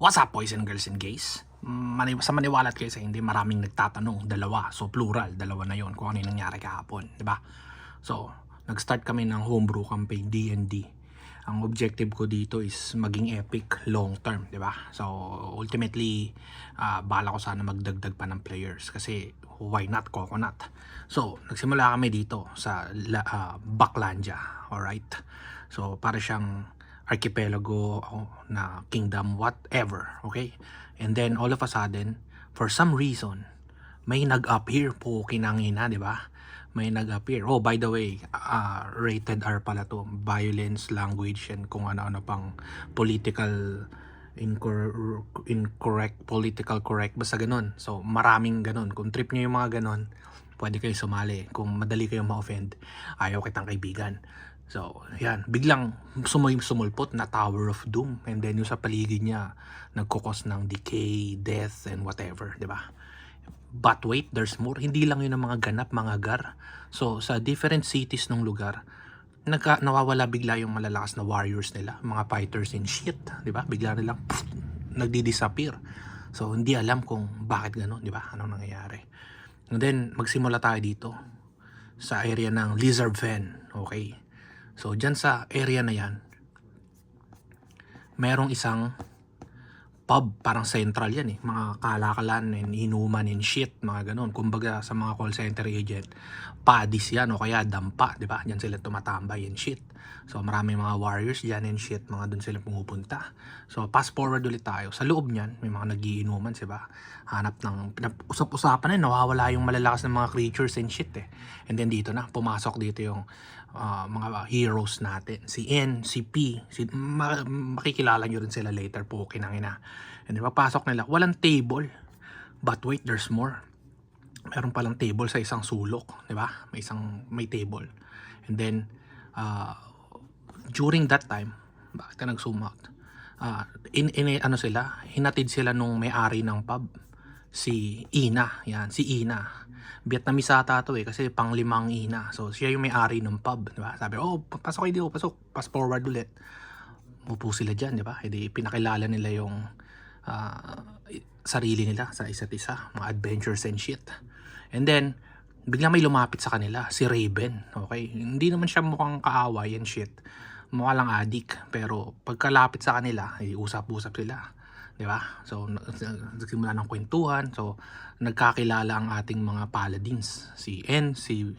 What's up, boys and girls and gays? Sa maniwalat kayo sa hindi, maraming nagtatanong, dalawa, so plural, dalawa na yon kung ano yung nangyari kahapon, di ba? So, nag-start kami ng homebrew campaign D&D. Ang objective ko dito is maging epic long term, di ba? So, ultimately, bala ko sana magdagdag pa ng players kasi why not coconut? So, nagsimula kami dito sa Backlandia, alright? So, para siyang archipelago na kingdom whatever, okay? And then all of a sudden, for some reason, may nag-appear po kinangina, di ba? May nag-appear. Oh, by the way, rated R pala to. Violence, language, and kung ano-ano pang political incorrect, political correct, basta ganun. So, maraming ganun. Kung trip nyo yung mga ganun, pwede kayo sumali. Kung madali kayong ma-offend, ayaw kitang kaibigan. So, yan. Biglang sumulpot na Tower of Doom. And then yung sa paligid niya, nagkukos ng decay, death, and whatever. Diba? But wait, there's more. Hindi lang yun ang mga ganap, mga gar. So, sa different cities ng lugar, nawawala bigla yung malalakas na warriors nila. Mga fighters and shit. Diba? Bigla nilang nagdi-disappear. So, hindi alam kung bakit gano'n. Diba? Anong nangyayari. And then, magsimula tayo dito sa area ng Lizard Fen. Okay? So, dyan sa area na yan, merong isang pub, parang central yan eh. Mga kalakalan and inuman and shit, mga ganun. Kumbaga sa mga call center agent, padis yan o kaya dampa, di ba? Dyan sila tumatambay and shit. So, maraming mga warriors dyan and shit, mga dun sila pumupunta. So, fast forward ulit tayo. Sa loob niyan, may mga nagiinuman, diba? Hanap ng, usap-usapan na, nawawala yung malalakas ng mga creatures and shit eh. And then dito na, pumasok dito yung mga heroes natin. Si N, si P, makikilala nyo rin sila later po, kinangina. And then papasok nila, walang table. But wait, there's more. Meron palang table sa isang sulok, di ba? May table. And then, during that time, bakit ka nag-zoom out? Ano sila, hinatid sila nung may-ari ng pub. Si Ina, yan, si Ina. Vietnamese ata to eh, kasi pang-limang Ina. So, siya yung may-ari ng pub, di ba? Sabi, oh, pasok kayo dito, pasok. Fast forward ulit. Upo sila dyan, di ba? Hindi pinakilala nila yung sarili nila sa isa't isa, mga adventures and shit. And then, bigla may lumapit sa kanila, si Raven, okay? Hindi naman siya mukhang kaaway and shit. Mukha lang adik, pero pagkalapit sa kanila, usap-usap sila. Di ba? So, nagsimula ng kwentuhan. So, nagkakilala ang ating mga paladins. Si N, si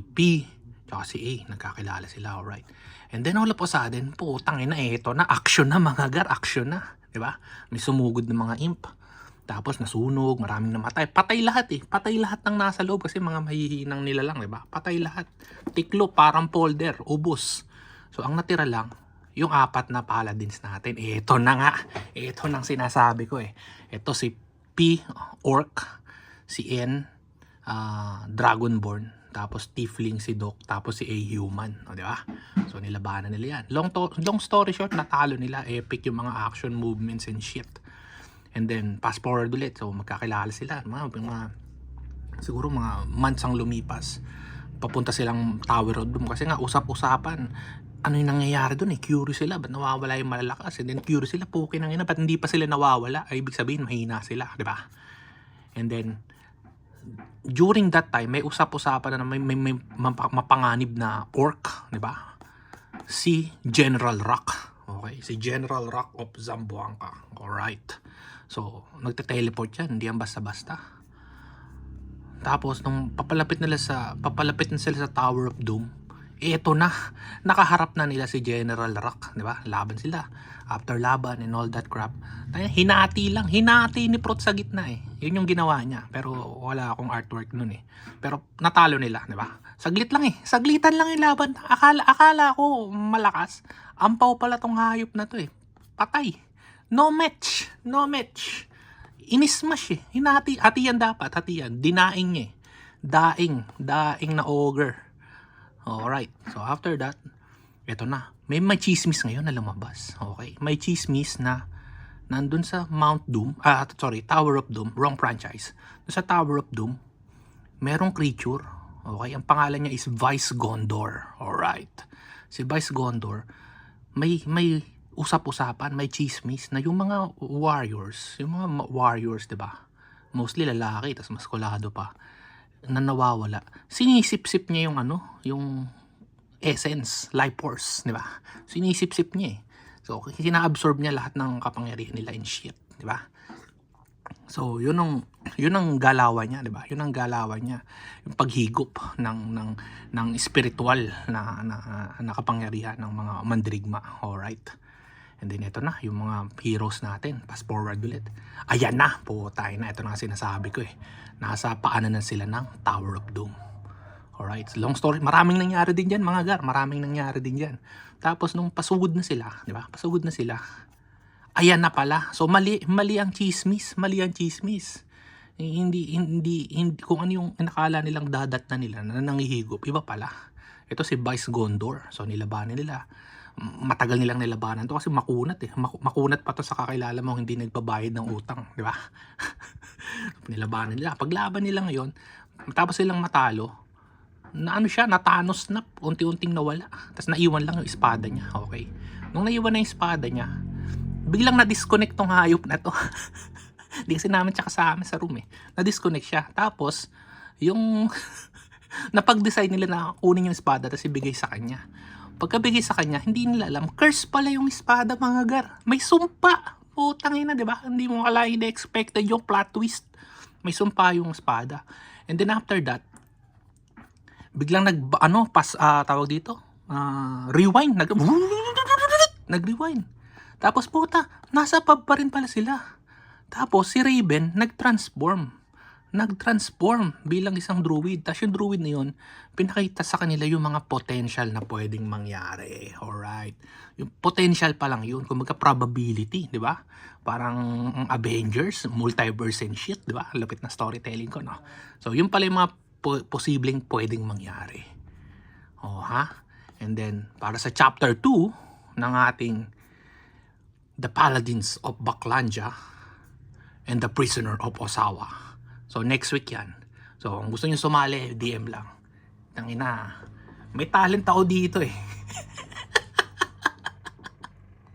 P, tsaka si A. Nagkakilala sila, alright. And then all of a sudden, putang ina, eto na, action na mga gar, action na. Di ba? May sumugod ng mga imp. Tapos nasunog, maraming namatay. Patay lahat eh. Patay lahat ng nasa loob kasi mga mahihinang nila lang, di ba? Patay lahat. Tiklo, parang polder, ubos. So, ang natira lang, yung apat na paladins natin. Ito na nga. Ito nang sinasabi ko eh. Ito si P, Orc. Si N, Dragonborn. Tapos Tiefling si Doc. Tapos si A, Human. O, di ba? So, nilabanan nila yan. Long story short, natalo nila. Epic yung mga action movements and shit. And then, fast forward ulit. So, magkakilala sila. Siguro mga months ang lumipas. Papunta silang Tower of Doom. Kasi nga, usap-usapan. Ano yung nangyayari doon eh? Curious sila. Ba't nawawala yung malalakas? And then, curious sila. Pukin ang ina. Ba't hindi pa sila nawawala? Ay, ibig sabihin, mahina sila. Diba? And then, during that time, may usap-usapan na may mapanganib na orc. Diba? Si General Rock. Okay? Si General Rock of Zamboanga. Alright. So, nagte-teleport yan. Hindi yan basta-basta. Tapos, nung papalapit na sila sa Tower of Doom, eto na, nakaharap na nila si General Rock, di ba? Laban sila. After laban and all that crap. Hinati ni Prot sa gitna eh. Yun yung ginawa niya. Pero wala akong artwork nun eh. Pero natalo nila, di ba? Saglit lang eh. Saglitan lang yung laban. Akala ko malakas. Ampaw pala tong hayop na to eh. Patay. No match. Inismash eh. Hatiyan dapat. Dinaing niya eh. Daing na ogre. Alright. So after that, eto na. May chismis ngayon na lumabas. Okay. May chismis na nandun sa Tower of Doom. Wrong franchise. Sa Tower of Doom, merong creature. Okay. Ang pangalan niya is Vice Gondor. Alright. Si Vice Gondor, may usap-usapan, may chismis na yung mga warriors, 'di ba? Mostly lalaki, tas maskulado pa, na nawawala. Sinisip-sip niya yung yung essence, life force, 'di ba? Sinisip-sip niya eh. So, sina-absorb niya lahat ng kapangyarihan nila and shit, 'di ba? So, yun ang galawan niya, 'di ba? Yun ang galawan niya, yung paghigop ng spiritual na kapangyarihan ng mga mandirigma. Alright. And then ito na, yung mga heroes natin. Fast forward ulit. Ayan na, tayo na. Ito na sinasabi ko eh. Nasa paanan na sila ng Tower of Doom. Alright, long story. Maraming nangyari din dyan, mga gar. Maraming nangyari din dyan. Tapos nung pasugod na sila, di ba? Pasugod na sila. Ayan na pala. So mali ang chismis. Mali ang chismis. Hindi kung ano yung inakala nilang dadat na nila na nangihigop. Iba pala. Ito si Vice Gondor. So nilabanan nila. Matagal nilang nilabanan to kasi makunat eh. Makunat pa to sa kakilala mo hindi nagbabayad ng utang, di ba? Nilabanan nila. Paglaban nila ngayon, tapos silang matalo, na siya, na Thanos na, unti-unting nawala. Tapos naiwan lang yung espada niya. Okay. Nung naiwan na yung espada niya, biglang na-disconnect tong hayop na to. Di kasi namin siya kasama sa room eh. Na-disconnect siya. Tapos, yung napag-decide nila na kunin yung espada tapos ibigay sa kanya. Pagkabigay sa kanya, hindi nila alam, curse pala yung espada, mga gar. May sumpa. Putang ina, di ba? Hindi mo kalahin na-expected yung plot twist. May sumpa yung espada. And then after that, biglang tawag dito, rewind. Nag-rewind. Tapos puta, nasa pub pa rin pala sila. Tapos si Raven, nag-transform bilang isang druid. Tapos yung druid na yun, pinakita sa kanila yung mga potential na pwedeng mangyari. Alright. Yung potential pa lang yun. Kung probability, di ba? Parang Avengers, multiverse and shit, di ba? Lapit na storytelling ko, no? So, yun pala yung mga posibleng pwedeng mangyari. Oh, ha? And then, para sa chapter 2 ng ating The Paladins of Baklandia and the Prisoner of Osawa. So, next week yan. So, kung gusto nyo sumali, DM lang. Tangina, may talent ako dito eh.